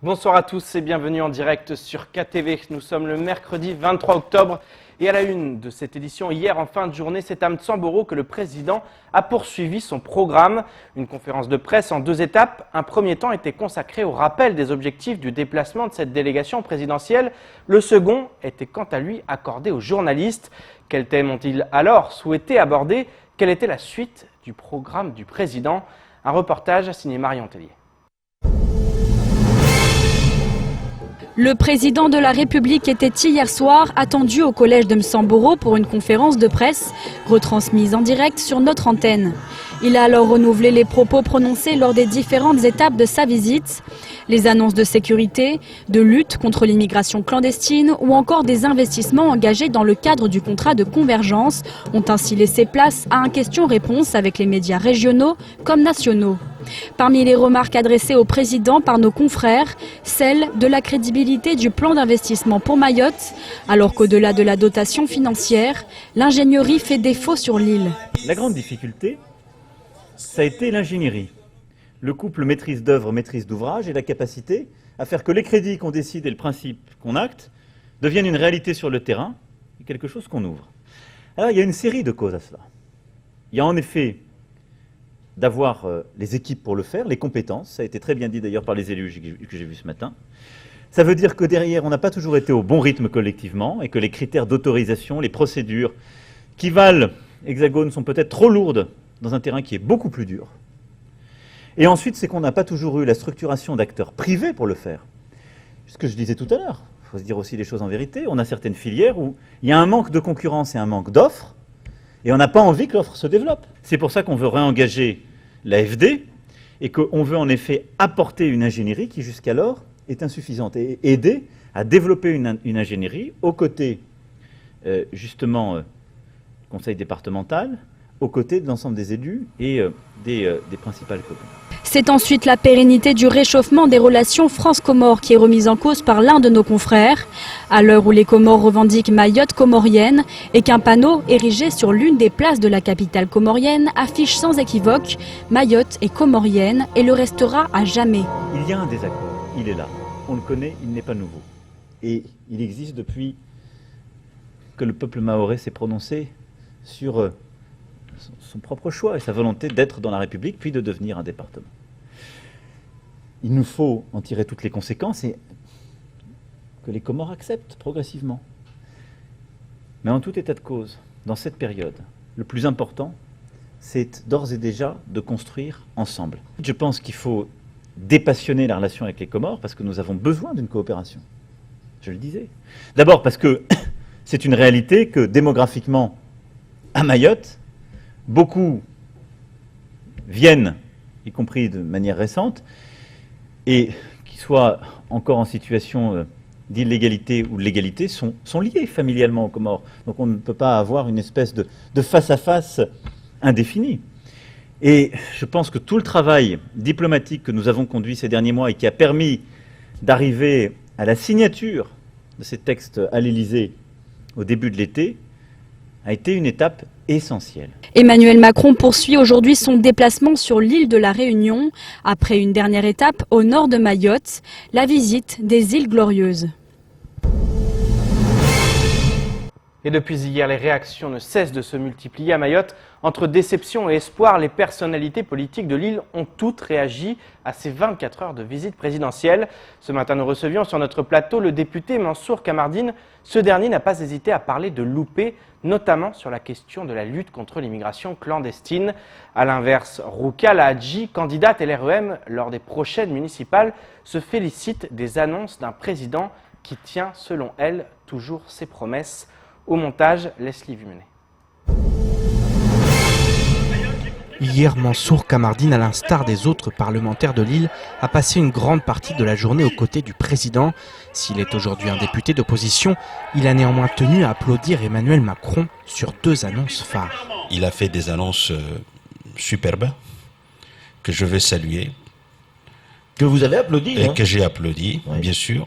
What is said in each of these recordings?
Bonsoir à tous et bienvenue en direct sur KTV. Nous sommes le mercredi 23 octobre et à la une de cette édition, hier en fin de journée, c'est à Mtsamboro que le président a poursuivi son programme. Une conférence de presse en 2 étapes. Un premier temps était consacré au rappel des objectifs du déplacement de cette délégation présidentielle. Le second était quant à lui accordé aux journalistes. Quels thèmes ont-ils alors souhaité aborder? Quelle était la suite du programme du président? Un reportage signé Marion Tellier. Le président de la République était hier soir attendu au collège de Mtsamboro pour une conférence de presse retransmise en direct sur notre antenne. Il a alors renouvelé les propos prononcés lors des différentes étapes de sa visite. Les annonces de sécurité, de lutte contre l'immigration clandestine ou encore des investissements engagés dans le cadre du contrat de convergence ont ainsi laissé place à un question-réponse avec les médias régionaux comme nationaux. Parmi les remarques adressées au président par nos confrères, celle de la crédibilité du plan d'investissement pour Mayotte, alors qu'au-delà de la dotation financière, l'ingénierie fait défaut sur l'île. La grande difficulté, ça a été l'ingénierie. Le couple maîtrise d'œuvre, maîtrise d'ouvrage et la capacité à faire que les crédits qu'on décide et le principe qu'on acte deviennent une réalité sur le terrain et quelque chose qu'on ouvre. Alors il y a une série de causes à cela. Il y a en effet d'avoir les équipes pour le faire, les compétences, ça a été très bien dit d'ailleurs par les élus que j'ai vus ce matin. Ça veut dire que derrière, on n'a pas toujours été au bon rythme collectivement et que les critères d'autorisation, les procédures qui valent Hexagone sont peut-être trop lourdes dans un terrain qui est beaucoup plus dur. Et ensuite, c'est qu'on n'a pas toujours eu la structuration d'acteurs privés pour le faire. Ce que je disais tout à l'heure, il faut se dire aussi les choses en vérité, on a certaines filières où il y a un manque de concurrence et un manque d'offres, et on n'a pas envie que l'offre se développe. C'est pour ça qu'on veut réengager l'AFD et qu'on veut en effet apporter une ingénierie qui jusqu'alors est insuffisante et aider à développer une ingénierie aux côtés justement du conseil départemental, aux côtés de l'ensemble des élus et des principales communes. C'est ensuite la pérennité du réchauffement des relations France-Comores qui est remise en cause par l'un de nos confrères, à l'heure où les Comores revendiquent Mayotte comorienne et qu'un panneau érigé sur l'une des places de la capitale comorienne affiche sans équivoque Mayotte est comorienne et le restera à jamais. Il y a un désaccord, il est là, on le connaît, il n'est pas nouveau. Et il existe depuis que le peuple mahorais s'est prononcé sur son propre choix et sa volonté d'être dans la République puis de devenir un département. Il nous faut en tirer toutes les conséquences et que les Comores acceptent progressivement. Mais en tout état de cause, dans cette période, le plus important, c'est d'ores et déjà de construire ensemble. Je pense qu'il faut dépassionner la relation avec les Comores parce que nous avons besoin d'une coopération. Je le disais. D'abord parce que c'est une réalité que démographiquement, à Mayotte, beaucoup viennent, y compris de manière récente, et qui soient encore en situation d'illégalité ou de légalité, sont liés familialement aux Comores. Donc on ne peut pas avoir une espèce de face-à-face indéfini. Et je pense que tout le travail diplomatique que nous avons conduit ces derniers mois et qui a permis d'arriver à la signature de ces textes à l'Élysée au début de l'été a été une étape essentielle. Emmanuel Macron poursuit aujourd'hui son déplacement sur l'île de la Réunion, après une dernière étape au nord de Mayotte, la visite des îles Glorieuses. Et depuis hier, les réactions ne cessent de se multiplier à Mayotte. Entre déception et espoir, les personnalités politiques de l'île ont toutes réagi à ces 24 heures de visite présidentielle. Ce matin, nous recevions sur notre plateau le député Mansour Kamardine. Ce dernier n'a pas hésité à parler de loupés, notamment sur la question de la lutte contre l'immigration clandestine. A l'inverse, Roukala Hadji, candidate LREM lors des prochaines municipales, se félicite des annonces d'un président qui tient, selon elle, toujours ses promesses. Au montage, Leslie Vumenet. Hier, Mansour Kamardine, à l'instar des autres parlementaires de l'île, a passé une grande partie de la journée aux côtés du président. S'il est aujourd'hui un député d'opposition, il a néanmoins tenu à applaudir Emmanuel Macron sur 2 annonces phares. Il a fait des annonces superbes que je veux saluer. Que vous avez applaudi, et que j'ai applaudi, oui. Bien sûr.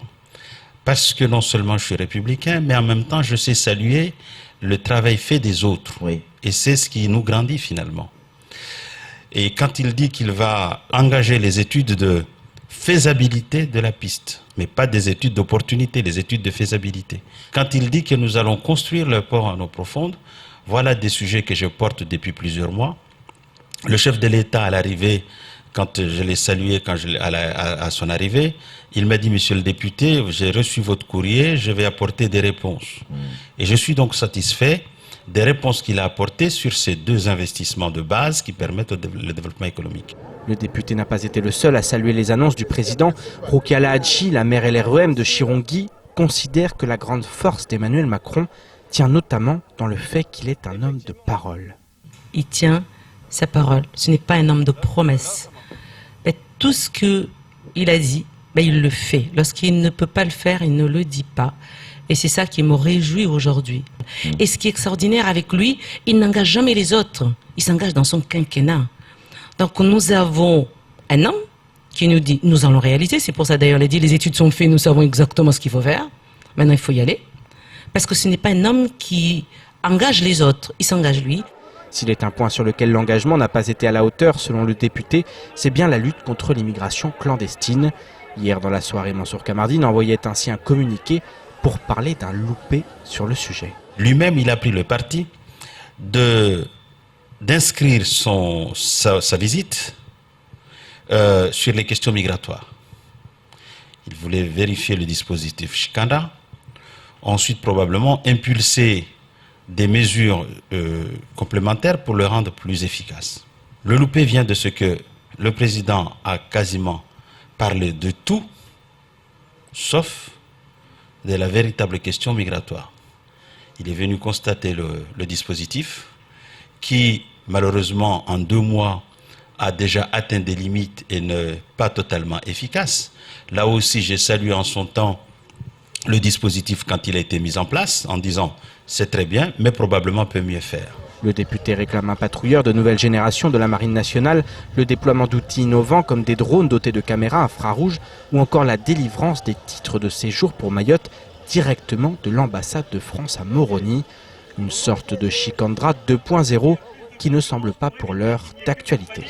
Parce que non seulement je suis républicain, mais en même temps je sais saluer le travail fait des autres. Oui. Et c'est ce qui nous grandit finalement. Et quand il dit qu'il va engager les études de faisabilité de la piste, mais pas des études d'opportunité, les études de faisabilité. Quand il dit que nous allons construire le port en eau profonde, voilà des sujets que je porte depuis plusieurs mois. Le chef de l'État à l'arrivée, quand je l'ai salué à son arrivée, il m'a dit, monsieur le député, j'ai reçu votre courrier, je vais apporter des réponses. Et je suis donc satisfait des réponses qu'il a apportées sur ces deux investissements de base qui permettent le développement économique. Le député n'a pas été le seul à saluer les annonces du président. Roukia Hadji, la maire LREM de Chirongui, considère que la grande force d'Emmanuel Macron tient notamment dans le fait qu'il est un homme de parole. Il tient sa parole, ce n'est pas un homme de promesses. Mais tout ce qu'il a dit, il le fait. Lorsqu'il ne peut pas le faire, il ne le dit pas. Et c'est ça qui me réjouit aujourd'hui. Et ce qui est extraordinaire avec lui, il n'engage jamais les autres. Il s'engage dans son quinquennat. Donc nous avons un homme qui nous dit, nous allons réaliser. C'est pour ça d'ailleurs, il a dit, les études sont faites, nous savons exactement ce qu'il faut faire. Maintenant, il faut y aller. Parce que ce n'est pas un homme qui engage les autres, il s'engage lui. S'il est un point sur lequel l'engagement n'a pas été à la hauteur, selon le député, c'est bien la lutte contre l'immigration clandestine. Hier, dans la soirée, Mansour Kamardine envoyait ainsi un communiqué pour parler d'un loupé sur le sujet. Lui-même, il a pris le parti d'inscrire sa visite sur les questions migratoires. Il voulait vérifier le dispositif Shikanda, ensuite probablement impulser des mesures complémentaires pour le rendre plus efficace. Le loupé vient de ce que le président a quasiment parlé de tout, sauf de la véritable question migratoire. Il est venu constater le dispositif qui, malheureusement, en 2 mois, a déjà atteint des limites et n'est pas totalement efficace. Là aussi, j'ai salué en son temps le dispositif quand il a été mis en place, en disant « c'est très bien, mais probablement peut mieux faire ». Le député réclame un patrouilleur de nouvelle génération de la Marine nationale, le déploiement d'outils innovants comme des drones dotés de caméras infrarouges ou encore la délivrance des titres de séjour pour Mayotte directement de l'ambassade de France à Moroni. Une sorte de Shikandra 2.0 qui ne semble pas pour l'heure d'actualité.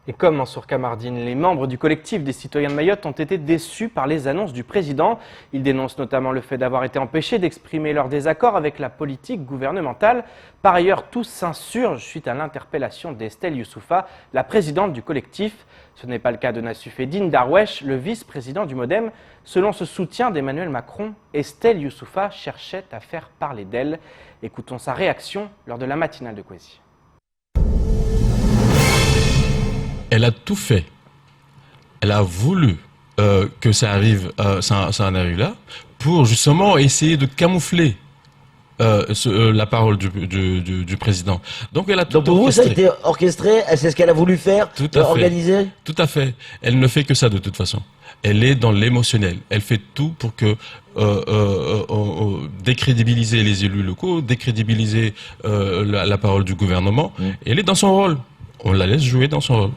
Et comme Mansour Kamardine, les membres du collectif des citoyens de Mayotte ont été déçus par les annonces du président. Ils dénoncent notamment le fait d'avoir été empêchés d'exprimer leur désaccord avec la politique gouvernementale. Par ailleurs, tous s'insurgent suite à l'interpellation d'Estelle Youssoufa, la présidente du collectif. Ce n'est pas le cas de Nassufeddine Darwesh, le vice-président du MODEM. Selon ce soutien d'Emmanuel Macron, Estelle Youssoufa cherchait à faire parler d'elle. Écoutons sa réaction lors de la matinale de Kwesi. Elle a tout fait. Elle a voulu que ça en arrive là, pour justement essayer de camoufler la parole du président. Donc elle a tout pour orchestré. vous, ça a été orchestré, c'est ce qu'elle a voulu faire, organiser. Tout à fait. Elle ne fait que ça de toute façon. Elle est dans l'émotionnel. Elle fait tout pour que décrédibiliser les élus locaux, décrédibiliser la parole du gouvernement. Elle est dans son rôle. On la laisse jouer dans son rôle.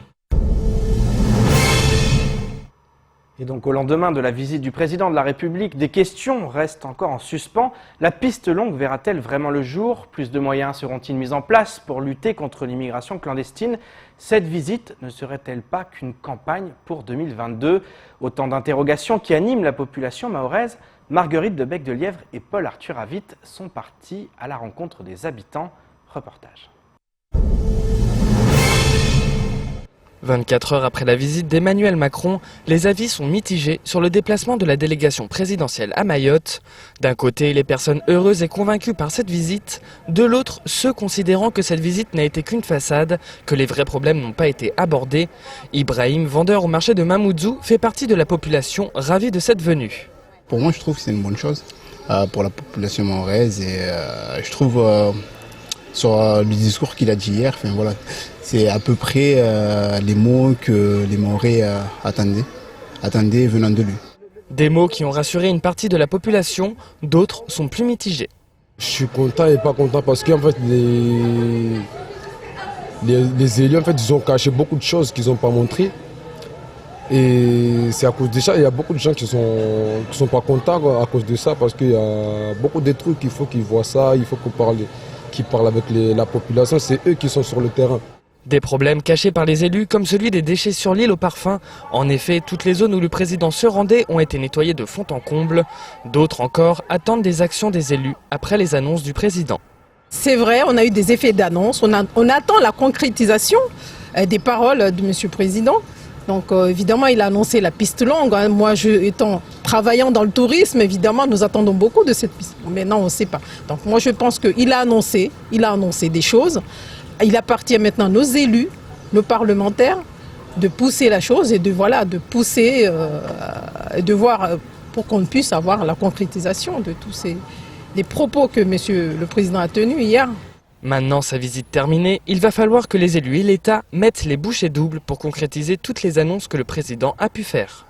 Et donc au lendemain de la visite du président de la République, des questions restent encore en suspens. La piste longue verra-t-elle vraiment le jour? Plus de moyens seront-ils mis en place pour lutter contre l'immigration clandestine? Cette visite ne serait-elle pas qu'une campagne pour 2022? Autant d'interrogations qui animent la population mahoraise. Marguerite de Bec-de-Lièvre et Paul-Arthur Avit sont partis à la rencontre des habitants. Reportage. 24 heures après la visite d'Emmanuel Macron, les avis sont mitigés sur le déplacement de la délégation présidentielle à Mayotte. D'un côté, les personnes heureuses et convaincues par cette visite, de l'autre, ceux considérant que cette visite n'a été qu'une façade, que les vrais problèmes n'ont pas été abordés. Ibrahim, vendeur au marché de Mamoudzou, fait partie de la population ravie de cette venue. Pour moi, je trouve que c'est une bonne chose pour la population mahoraise et je trouve sur le discours qu'il a dit hier, enfin, voilà, c'est à peu près les mots que les Mahorais attendaient venant de lui. Des mots qui ont rassuré une partie de la population, d'autres sont plus mitigés. Je suis content et pas content parce qu'en fait les élus en fait, ils ont caché beaucoup de choses qu'ils n'ont pas montrées. Et c'est à cause de ça, il y a beaucoup de gens qui sont pas contents à cause de ça parce qu'il y a beaucoup de trucs, il faut qu'ils voient ça, il faut qu'ils parlent avec la population, c'est eux qui sont sur le terrain. Des problèmes cachés par les élus, comme celui des déchets sur l'île au parfum. En effet, toutes les zones où le président se rendait ont été nettoyées de fond en comble. D'autres encore attendent des actions des élus après les annonces du président. C'est vrai, on a eu des effets d'annonce, on attend la concrétisation des paroles de M. le Président. Donc évidemment, il a annoncé la piste longue. Moi, travaillant dans le tourisme, évidemment, nous attendons beaucoup de cette piste. Mais non, on ne sait pas. Donc moi, je pense qu'il a annoncé des choses. Il appartient maintenant à nos élus, nos parlementaires, de pousser la chose et de pousser, de voir pour qu'on puisse avoir la concrétisation de tous les propos que M. le Président a tenus hier. Maintenant sa visite terminée, il va falloir que les élus et l'État mettent les bouchées doubles pour concrétiser toutes les annonces que le président a pu faire.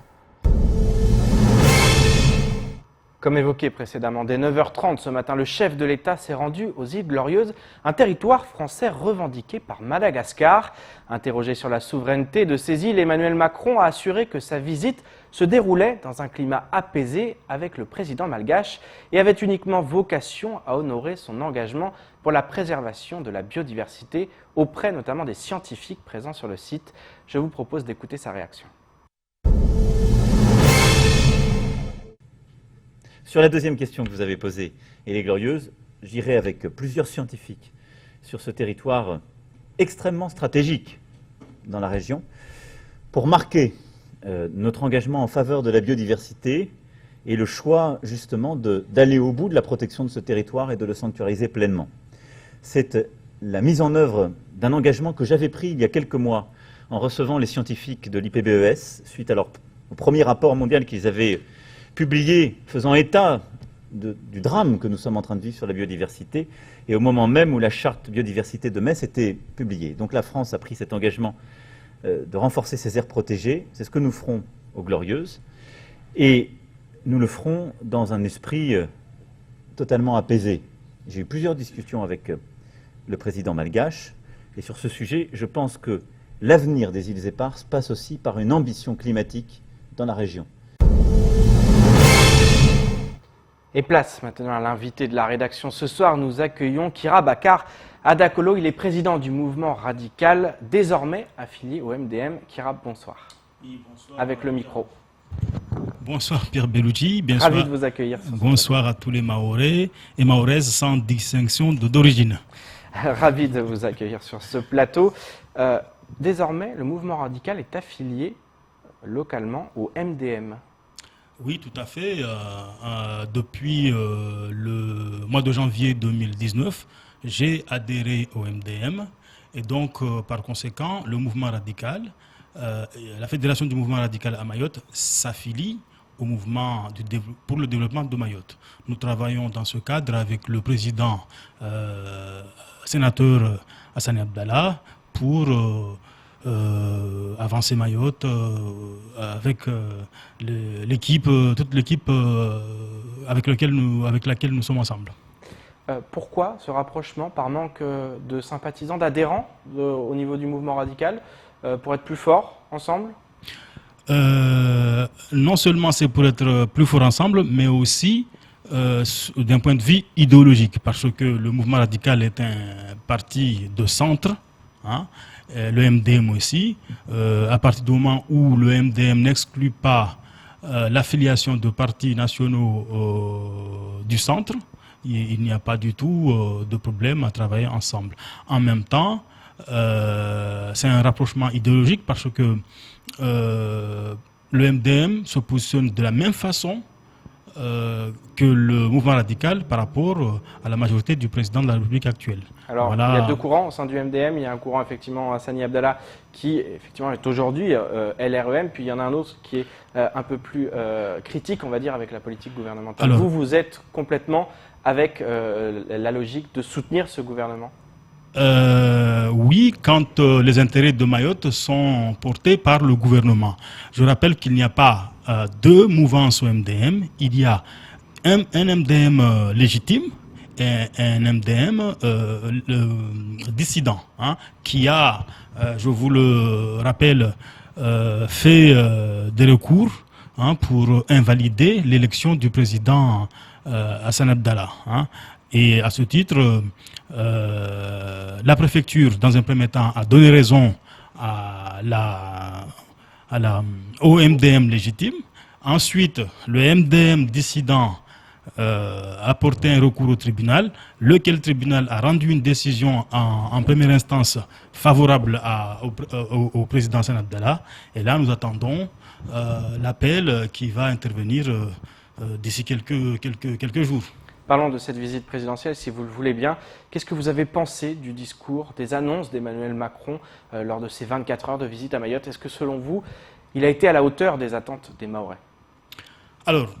Comme évoqué précédemment, dès 9h30 ce matin, le chef de l'État s'est rendu aux îles Glorieuses, un territoire français revendiqué par Madagascar. Interrogé sur la souveraineté de ces îles, Emmanuel Macron a assuré que sa visite se déroulait dans un climat apaisé avec le président malgache et avait uniquement vocation à honorer son engagement pour la préservation de la biodiversité auprès notamment des scientifiques présents sur le site. Je vous propose d'écouter sa réaction. Sur la deuxième question que vous avez posée, et les Glorieuses, j'irai avec plusieurs scientifiques sur ce territoire extrêmement stratégique dans la région pour marquer notre engagement en faveur de la biodiversité et le choix justement d'aller au bout de la protection de ce territoire et de le sanctuariser pleinement. C'est la mise en œuvre d'un engagement que j'avais pris il y a quelques mois en recevant les scientifiques de l'IPBES suite au premier rapport mondial qu'ils avaient publié faisant état du drame que nous sommes en train de vivre sur la biodiversité et au moment même où la charte biodiversité de Metz était publiée. Donc la France a pris cet engagement de renforcer ses aires protégées. C'est ce que nous ferons aux Glorieuses et nous le ferons dans un esprit totalement apaisé. J'ai eu plusieurs discussions avec le président malgache et sur ce sujet, je pense que l'avenir des îles Éparses passe aussi par une ambition climatique dans la région. Et place maintenant à l'invité de la rédaction. Ce soir, nous accueillons Kira Bakar Adakolo. Il est président du mouvement radical, désormais affilié au MDM. Kira, bonsoir. Oui, bonsoir. Avec le micro. Bonsoir Pierre Bellucci. Ravi de vous accueillir. Bonsoir à tous les Mahorais et Mahoraises sans distinction d'origine. Ravi de vous accueillir sur ce plateau. Désormais, le mouvement radical est affilié localement au MDM. Oui, tout à fait. Depuis le mois de janvier 2019, j'ai adhéré au MDM et donc, par conséquent, le mouvement radical, la Fédération du mouvement radical à Mayotte s'affilie au mouvement pour le développement de Mayotte. Nous travaillons dans ce cadre avec le président sénateur Hassani Abdallah pour avancer Mayotte avec toute l'équipe avec laquelle nous sommes ensemble. Pourquoi ce rapprochement par manque de sympathisants, d'adhérents au niveau du mouvement radical pour être plus fort ensemble? Non seulement c'est pour être plus fort ensemble, mais aussi d'un point de vue idéologique, parce que le mouvement radical est un parti de centre, hein, le MDM aussi. À partir du moment où le MDM n'exclut pas l'affiliation de partis nationaux du centre, il n'y a pas du tout de problème à travailler ensemble. En même temps, c'est un rapprochement idéologique parce que le MDM se positionne de la même façon que le mouvement radical par rapport à la majorité du président de la République actuelle. Alors, voilà. Il y a deux courants au sein du MDM. Il y a un courant, effectivement, Hassani Abdallah, qui effectivement est aujourd'hui LREM, puis il y en a un autre qui est un peu plus critique, on va dire, avec la politique gouvernementale. Alors, vous êtes complètement avec la logique de soutenir ce gouvernement? Oui, quand les intérêts de Mayotte sont portés par le gouvernement. Je rappelle qu'il n'y a pas deux mouvances au MDM. Il y a un MDM légitime et un MDM dissident, hein, qui a, je vous le rappelle, fait des recours, hein, pour invalider l'élection du président Hassani Abdallah. Hein. Et à ce titre, la préfecture, dans un premier temps, a donné raison au MDM légitime. Ensuite, le MDM dissident a porté un recours au tribunal, lequel tribunal a rendu une décision en première instance favorable au président Sen Abdallah. Et là, nous attendons l'appel qui va intervenir d'ici quelques jours. Parlons de cette visite présidentielle, si vous le voulez bien. Qu'est-ce que vous avez pensé du discours, des annonces d'Emmanuel Macron lors de ces 24 heures de visite à Mayotte? Est-ce que selon vous, il a été à la hauteur des attentes des Mahorais? Alors,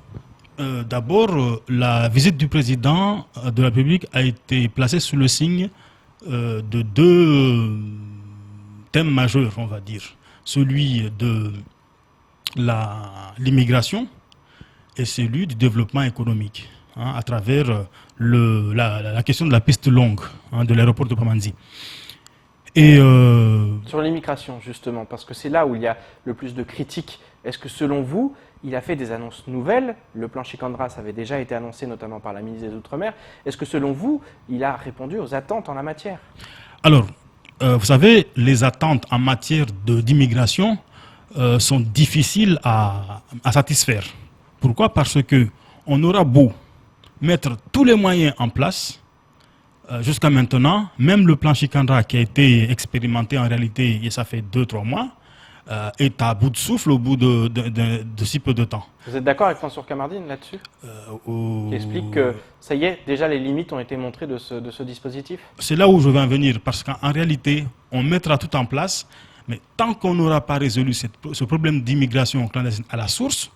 d'abord, la visite du président de la République a été placée sous le signe de deux thèmes majeurs, on va dire. Celui de l'immigration et celui du développement économique, à travers la question de la piste longue de l'aéroport de Pamandzi. Et sur l'immigration, justement, parce que c'est là où il y a le plus de critiques. Est-ce que selon vous, il a fait des annonces nouvelles? Le plan Chikandra, ça avait déjà été annoncé notamment par la ministre des Outre-mer. Est-ce que selon vous, il a répondu aux attentes en la matière? Alors, vous savez, les attentes en matière d'immigration sont difficiles à satisfaire. Pourquoi? Parce que on aura beau mettre tous les moyens en place, jusqu'à maintenant, même le plan Chikandra qui a été expérimenté en réalité, et ça fait 2-3 mois, est à bout de souffle au bout de si peu de temps. Vous êtes d'accord avec Mansour Kamardine là-dessus? Qui explique que ça y est, déjà les limites ont été montrées de ce dispositif? C'est là où je veux en venir, parce qu'en réalité, on mettra tout en place, mais tant qu'on n'aura pas résolu ce problème d'immigration clandestine à la source,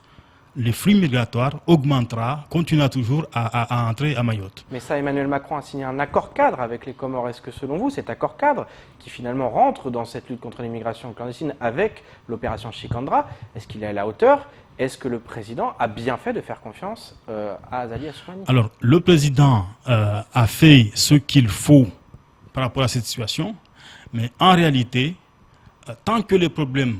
les flux migratoires augmentera, continuera toujours à entrer à Mayotte. Mais ça, Emmanuel Macron a signé un accord cadre avec les Comores. Est-ce que selon vous, cet accord cadre, qui finalement rentre dans cette lutte contre l'immigration clandestine avec l'opération Chikandra, est-ce qu'il est à la hauteur? Est-ce que le président a bien fait de faire confiance à Azali Assoumani? Alors, le président a fait ce qu'il faut par rapport à cette situation, mais en réalité, tant que les problèmes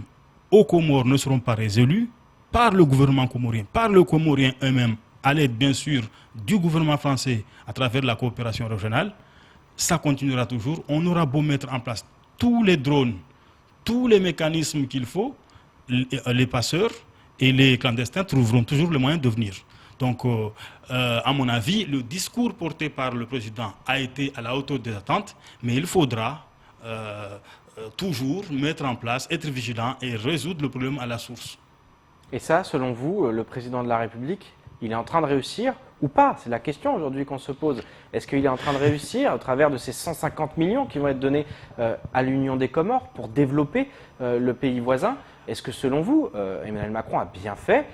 aux Comores ne seront pas résolus, par le gouvernement comorien, par le Comorien eux-mêmes, à l'aide bien sûr du gouvernement français à travers la coopération régionale, ça continuera toujours. On aura beau mettre en place tous les drones, tous les mécanismes qu'il faut, les passeurs et les clandestins trouveront toujours le moyen de venir. Donc, à mon avis, le discours porté par le président a été à la hauteur des attentes, mais il faudra toujours mettre en place, être vigilant et résoudre le problème à la source. Et ça, selon vous, le président de la République, il est en train de réussir ou pas? C'est la question aujourd'hui qu'on se pose. Est-ce qu'il est en train de réussir au travers de ces 150 millions qui vont être donnés à l'Union des Comores pour développer le pays voisin? Est-ce que selon vous, Emmanuel Macron a bien fait?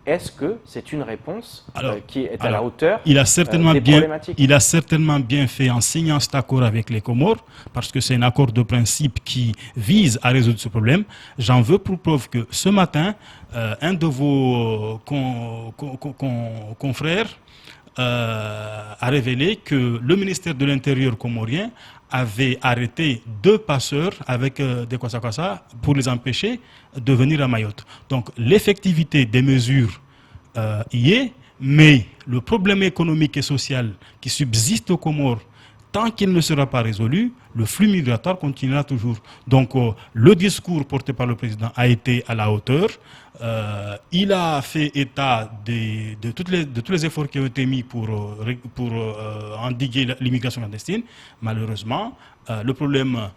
Est-ce que c'est une réponse qui est à la hauteur des problématiques? Il a certainement bien fait en signant cet accord avec les Comores, parce que c'est un accord de principe qui vise à résoudre ce problème. J'en veux pour preuve que ce matin, un de vos confrères a révélé que le ministère de l'Intérieur comorien avait arrêté 2 passeurs avec des kwassa-kwassa pour les empêcher de venir à Mayotte. Donc l'effectivité des mesures y est, mais le problème économique et social qui subsiste aux Comores, tant qu'il ne sera pas résolu, le flux migratoire continuera toujours. Donc le discours porté par le président a été à la hauteur. Il a fait état de tous les efforts qui ont été mis pour endiguer l'immigration clandestine. Malheureusement, le problème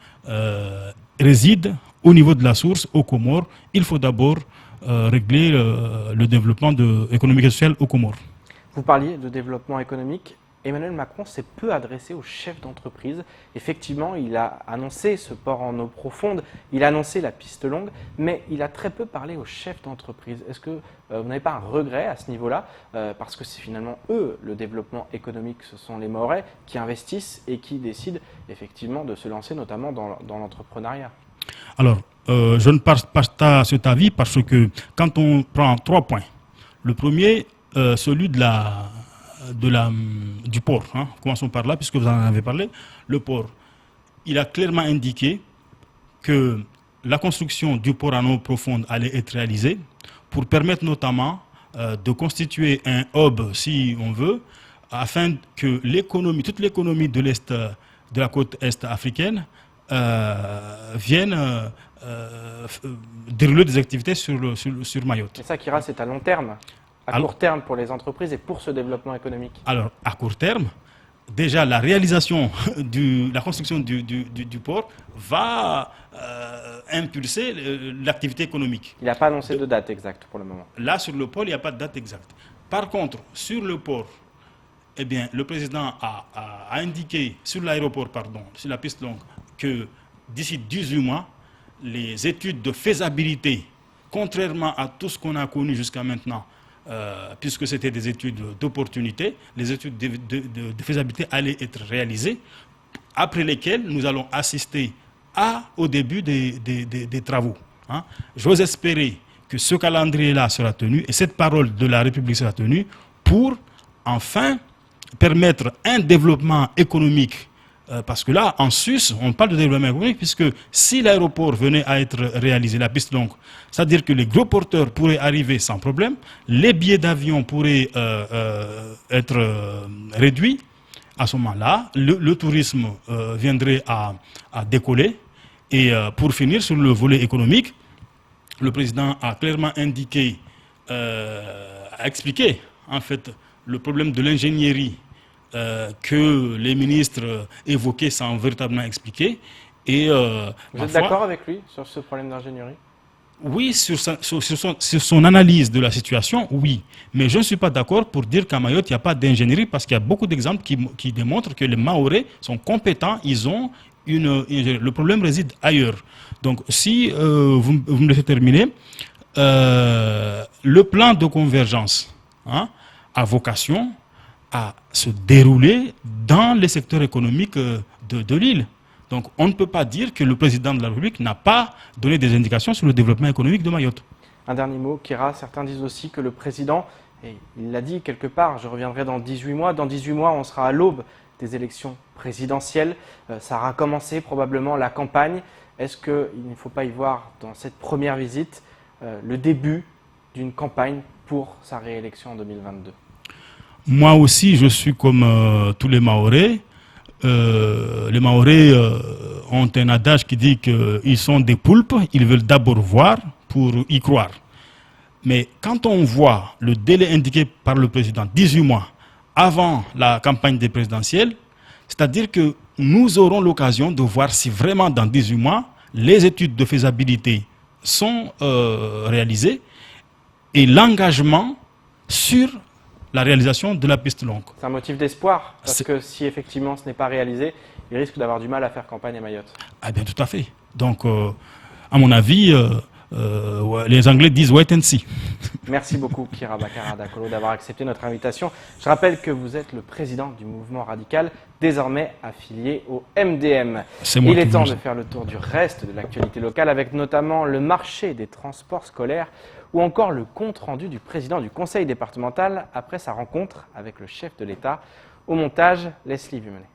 réside au niveau de la source, aux Comores. Il faut d'abord régler le développement économique et social aux Comores. Vous parliez de développement économique. Emmanuel Macron s'est peu adressé aux chefs d'entreprise. Effectivement, il a annoncé ce port en eau profonde, il a annoncé la piste longue, mais il a très peu parlé aux chefs d'entreprise. Est-ce que vous n'avez pas un regret à ce niveau-là? Parce que c'est finalement eux, le développement économique, ce sont les Mahorais qui investissent et qui décident effectivement de se lancer notamment dans l'entrepreneuriat. Alors, je ne partage pas cet avis parce que quand on prend 3 points, le premier, celui du port, commençons par là puisque vous en avez parlé, le port, il a clairement indiqué que la construction du port en eau profonde allait être réalisée pour permettre notamment de constituer un hub, si on veut, afin que toute l'économie de l'Est, de la côte Est africaine vienne dérouler des activités sur Mayotte. Et ça, Kira, c'est à long terme, à court terme pour les entreprises et pour ce développement économique. Alors, à court terme, déjà la réalisation, la construction du port va impulser l'activité économique. Il n'a pas annoncé de date exacte pour le moment. Là, sur le port, il n'y a pas de date exacte. Par contre, sur le port, eh bien, le président a indiqué, sur l'aéroport, pardon, sur la piste longue, que d'ici 18 mois, les études de faisabilité, contrairement à tout ce qu'on a connu jusqu'à maintenant, puisque c'était des études d'opportunité, les études de faisabilité allaient être réalisées, après lesquelles nous allons assister au début des travaux. Hein. J'ose espérer que ce calendrier-là sera tenu et cette parole de la République sera tenue pour enfin permettre un développement économique. Parce que là, en Suisse, on parle de développement économique puisque si l'aéroport venait à être réalisé, la piste longue, c'est-à-dire que les gros porteurs pourraient arriver sans problème, les billets d'avion pourraient être réduits. À ce moment-là, le tourisme viendrait à décoller. Et pour finir sur le volet économique, le président a clairement indiqué, a expliqué en fait le problème de l'ingénierie que les ministres évoquaient sans véritablement expliquer. Et, vous êtes d'accord avec lui sur ce problème d'ingénierie? Oui, sur son analyse de la situation, oui. Mais je ne suis pas d'accord pour dire qu'à Mayotte, il n'y a pas d'ingénierie parce qu'il y a beaucoup d'exemples qui démontrent que les Mahorais sont compétents, ils ont le problème réside ailleurs. Donc, si vous me laissez terminer, le plan de convergence a vocation à se dérouler dans les secteurs économiques de l'île. Donc on ne peut pas dire que le président de la République n'a pas donné des indications sur le développement économique de Mayotte. Un dernier mot, Kira, certains disent aussi que le président, et il l'a dit quelque part, je reviendrai dans 18 mois, dans 18 mois on sera à l'aube des élections présidentielles, ça aura commencé probablement la campagne. Est-ce qu'il ne faut pas y voir dans cette première visite le début d'une campagne pour sa réélection en 2022 ? Moi aussi, je suis comme tous les Mahorais. Les Mahorais ont un adage qui dit qu'ils sont des poulpes, ils veulent d'abord voir pour y croire. Mais quand on voit le délai indiqué par le président, 18 mois avant la campagne des présidentielles, c'est-à-dire que nous aurons l'occasion de voir si vraiment dans 18 mois, les études de faisabilité sont réalisées et l'engagement sur la réalisation de la piste longue. C'est un motif d'espoir, parce que si effectivement ce n'est pas réalisé, il risque d'avoir du mal à faire campagne à Mayotte. Ah bien, tout à fait. Donc, à mon avis, les Anglais disent « wait and see ». Merci beaucoup, Kira Bakara Dakolo, d'avoir accepté notre invitation. Je rappelle que vous êtes le président du mouvement radical, désormais affilié au MDM. Il est temps de faire le tour du reste de l'actualité locale, avec notamment le marché des transports scolaires, ou encore le compte-rendu du président du conseil départemental après sa rencontre avec le chef de l'État. Au montage, Leslie Vumenet.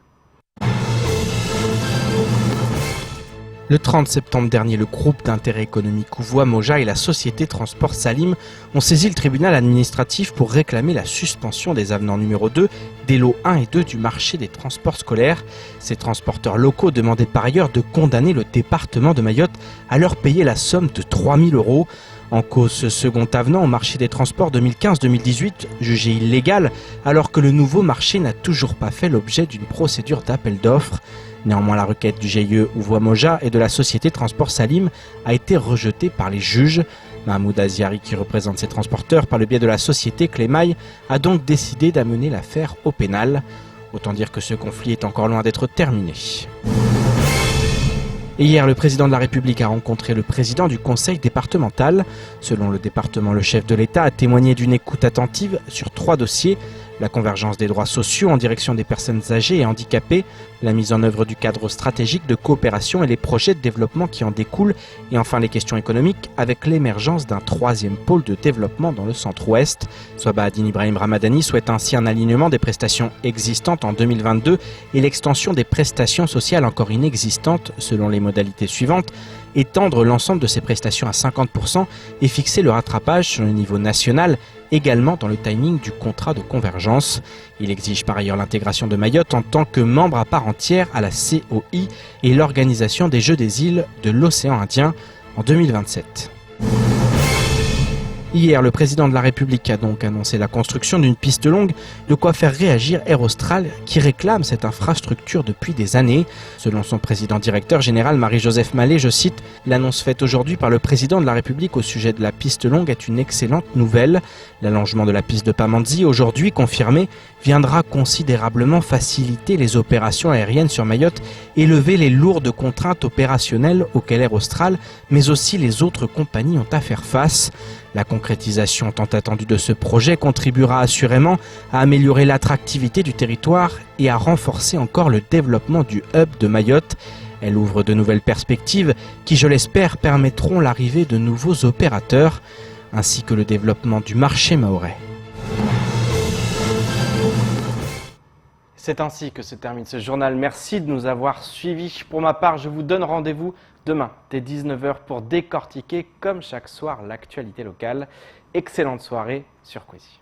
Le 30 septembre dernier, le groupe d'intérêt économique Ouvoie Moja et la société Transport Salim ont saisi le tribunal administratif pour réclamer la suspension des avenants numéro 2 des lots 1 et 2 du marché des transports scolaires. Ces transporteurs locaux demandaient par ailleurs de condamner le département de Mayotte à leur payer la somme de 3 000 €. En cause, ce second avenant au marché des transports 2015-2018, jugé illégal, alors que le nouveau marché n'a toujours pas fait l'objet d'une procédure d'appel d'offres. Néanmoins, la requête du GIE Ouvoie Moja et de la société Transport Salim a été rejetée par les juges. Mahmoud Aziari, qui représente ces transporteurs par le biais de la société Clémaille, a donc décidé d'amener l'affaire au pénal. Autant dire que ce conflit est encore loin d'être terminé. Et hier, le président de la République a rencontré le président du conseil départemental. Selon le département, le chef de l'État a témoigné d'une écoute attentive sur 3 dossiers. La convergence des droits sociaux en direction des personnes âgées et handicapées, la mise en œuvre du cadre stratégique de coopération et les projets de développement qui en découlent, et enfin les questions économiques avec l'émergence d'un 3e pôle de développement dans le centre-ouest. Swabahadine Ibrahim Ramadani souhaite ainsi un alignement des prestations existantes en 2022 et l'extension des prestations sociales encore inexistantes selon les modalités suivantes: étendre l'ensemble de ces prestations à 50% et fixer le rattrapage sur le niveau national, également dans le timing du contrat de convergence. Il exige par ailleurs l'intégration de Mayotte en tant que membre à part entière à la COI et l'organisation des Jeux des îles de l'océan Indien en 2027. Hier, le président de la République a donc annoncé la construction d'une piste longue, de quoi faire réagir Air Austral qui réclame cette infrastructure depuis des années. Selon son président directeur général Marie-Joseph Mallet, je cite, « L'annonce faite aujourd'hui par le président de la République au sujet de la piste longue est une excellente nouvelle. L'allongement de la piste de Pamandzi, aujourd'hui confirmé, viendra considérablement faciliter les opérations aériennes sur Mayotte et lever les lourdes contraintes opérationnelles auxquelles Air Austral, mais aussi les autres compagnies ont à faire face. La concrétisation tant attendue de ce projet contribuera assurément à améliorer l'attractivité du territoire et à renforcer encore le développement du hub de Mayotte. Elle ouvre de nouvelles perspectives qui, je l'espère, permettront l'arrivée de nouveaux opérateurs, ainsi que le développement du marché mahorais. C'est ainsi que se termine ce journal. Merci de nous avoir suivis. Pour ma part, je vous donne rendez-vous demain dès 19h pour décortiquer, comme chaque soir, l'actualité locale. Excellente soirée sur Kwesi.